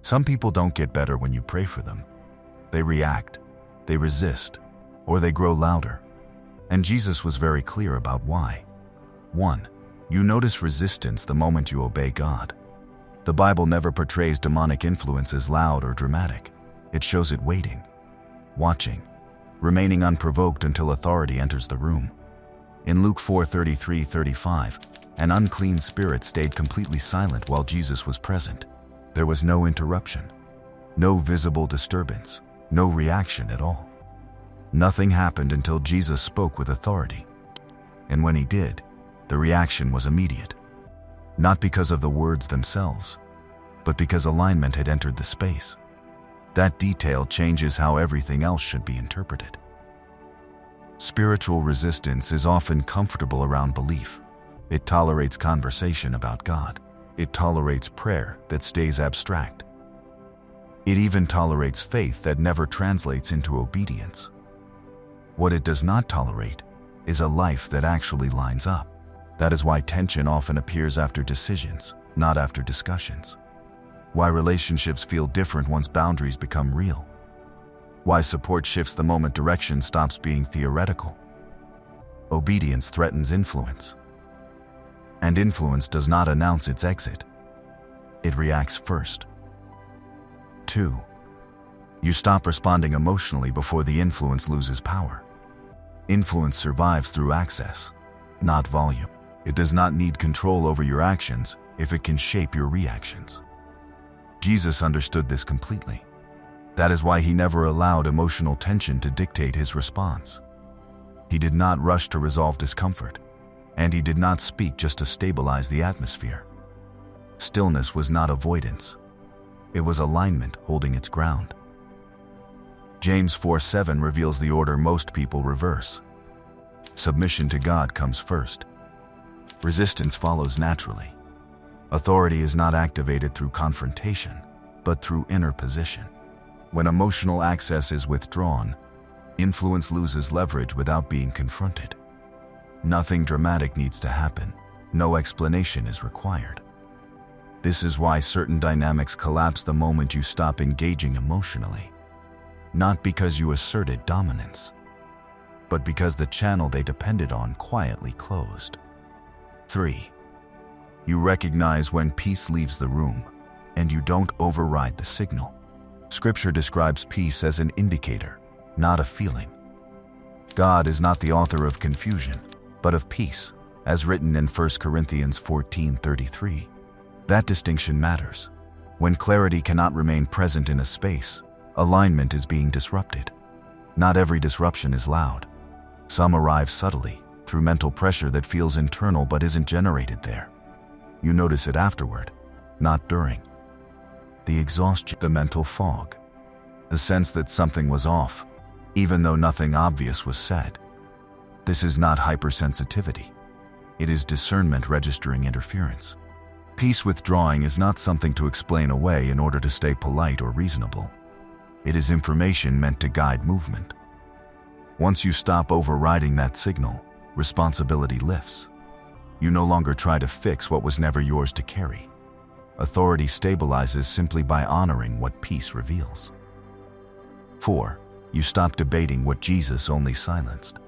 Some people don't get better when you pray for them. They react, they resist, or they grow louder. And Jesus was very clear about why. 1. You notice resistance the moment you obey God. The Bible never portrays demonic influence as loud or dramatic. It shows it waiting, watching, remaining unprovoked until authority enters the room. In Luke 4:33-35, an unclean spirit stayed completely silent while Jesus was present. There was no interruption, no visible disturbance, no reaction at all. Nothing happened until Jesus spoke with authority. And when he did, the reaction was immediate. Not because of the words themselves, but because alignment had entered the space. That detail changes how everything else should be interpreted. Spiritual resistance is often comfortable around belief. It tolerates conversation about God. It tolerates prayer that stays abstract. It even tolerates faith that never translates into obedience. What it does not tolerate is a life that actually lines up. That is why tension often appears after decisions, not after discussions. Why relationships feel different once boundaries become real. Why support shifts the moment direction stops being theoretical. Obedience threatens influence. And influence does not announce its exit. It reacts first. 2. You stop responding emotionally before the influence loses power. Influence survives through access, not volume. It does not need control over your actions if it can shape your reactions. Jesus understood this completely. That is why he never allowed emotional tension to dictate his response. He did not rush to resolve discomfort, and he did not speak just to stabilize the atmosphere. Stillness was not avoidance. It was alignment holding its ground. James 4:7 reveals the order most people reverse. Submission to God comes first. Resistance follows naturally. Authority is not activated through confrontation, but through inner position. When emotional access is withdrawn, influence loses leverage without being confronted. Nothing dramatic needs to happen. No explanation is required. This is why certain dynamics collapse the moment you stop engaging emotionally. Not because you asserted dominance, but because the channel they depended on quietly closed. 3. You recognize when peace leaves the room, and you don't override the signal. Scripture describes peace as an indicator, not a feeling. God is not the author of confusion, but of peace, as written in 1 Corinthians 14:33. That distinction matters. When clarity cannot remain present in a space, alignment is being disrupted. Not every disruption is loud. Some arrive subtly, through mental pressure that feels internal but isn't generated there. You notice it afterward, not during. The exhaustion, the mental fog, the sense that something was off, even though nothing obvious was said. This is not hypersensitivity. It is discernment registering interference. Peace withdrawing is not something to explain away in order to stay polite or reasonable. It is information meant to guide movement. Once you stop overriding that signal, responsibility lifts. You no longer try to fix what was never yours to carry. Authority stabilizes simply by honoring what peace reveals. 4. You stop debating what Jesus only silenced.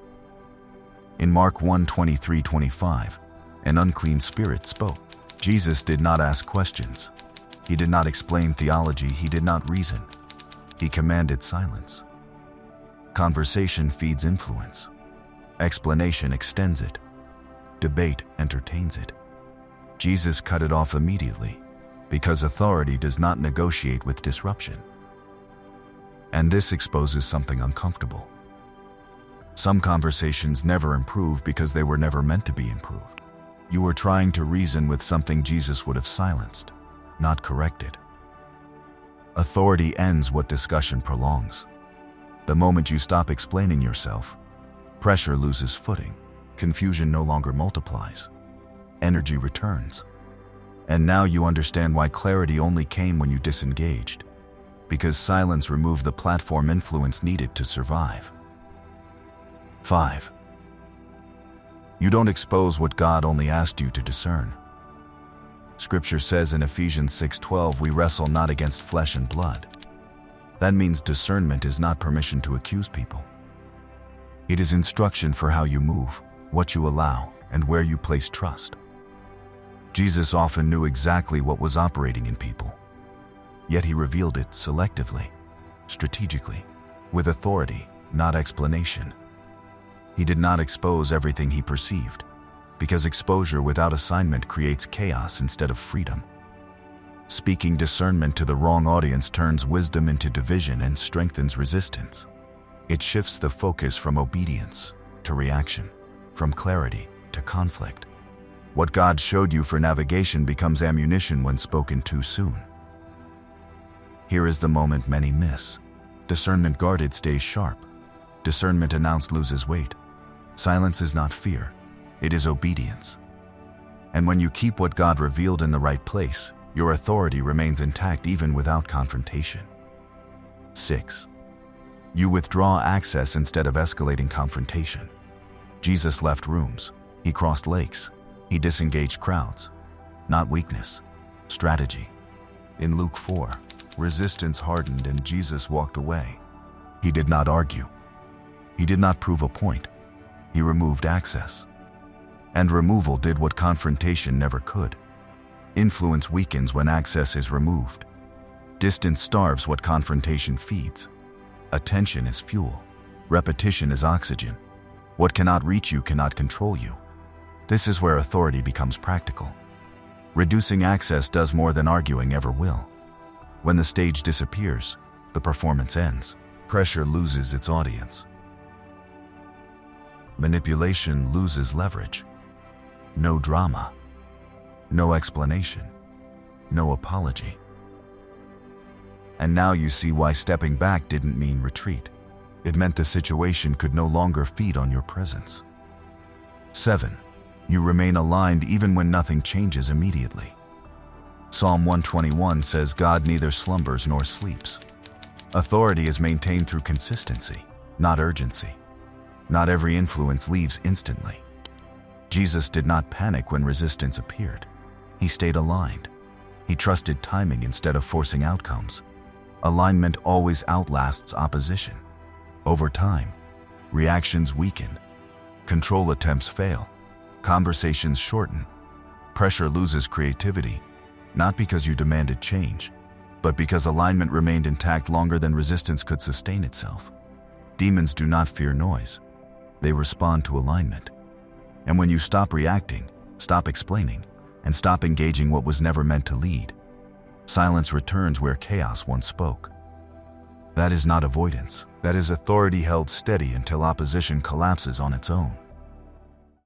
In Mark 1:23-25, an unclean spirit spoke. Jesus did not ask questions. He did not explain theology. He did not reason. He commanded silence. Conversation feeds influence. Explanation extends it. Debate entertains it. Jesus cut it off immediately, because authority does not negotiate with disruption. And this exposes something uncomfortable. Some conversations never improve because they were never meant to be improved. You were trying to reason with something Jesus would have silenced, not corrected. Authority ends what discussion prolongs. The moment you stop explaining yourself, pressure loses footing, confusion no longer multiplies, energy returns. And now you understand why clarity only came when you disengaged, because silence removed the platform influence needed to survive. 5. You don't expose what God only asked you to discern. Scripture says in Ephesians 6:12, we wrestle not against flesh and blood. That means discernment is not permission to accuse people. It is instruction for how you move, what you allow, and where you place trust. Jesus often knew exactly what was operating in people, yet he revealed it selectively, strategically, with authority, not explanation. He did not expose everything he perceived, because exposure without assignment creates chaos instead of freedom. Speaking discernment to the wrong audience turns wisdom into division and strengthens resistance. It shifts the focus from obedience to reaction, from clarity to conflict. What God showed you for navigation becomes ammunition when spoken too soon. Here is the moment many miss. Discernment guarded stays sharp. Discernment announced loses weight. Silence is not fear, it is obedience. And when you keep what God revealed in the right place, your authority remains intact even without confrontation. 6. You withdraw access instead of escalating confrontation. Jesus left rooms. He crossed lakes. He disengaged crowds. Not weakness, strategy. In Luke 4, resistance hardened and Jesus walked away. He did not argue. He did not prove a point. He removed access. And removal did what confrontation never could. Influence weakens when access is removed. Distance starves what confrontation feeds. Attention is fuel. Repetition is oxygen. What cannot reach you cannot control you. This is where authority becomes practical. Reducing access does more than arguing ever will. When the stage disappears, the performance ends. Pressure loses its audience. Manipulation loses leverage. No drama. No explanation. No apology. And now you see why stepping back didn't mean retreat. It meant the situation could no longer feed on your presence. 7. You remain aligned even when nothing changes immediately. Psalm 121 says God neither slumbers nor sleeps. Authority is maintained through consistency, not urgency. Not every influence leaves instantly. Jesus did not panic when resistance appeared. He stayed aligned. He trusted timing instead of forcing outcomes. Alignment always outlasts opposition. Over time, reactions weaken. Control attempts fail. Conversations shorten. Pressure loses creativity, not because you demanded change, but because alignment remained intact longer than resistance could sustain itself. Demons do not fear noise. They respond to alignment. And when you stop reacting, stop explaining, and stop engaging what was never meant to lead, silence returns where chaos once spoke. That is not avoidance. That is authority held steady until opposition collapses on its own.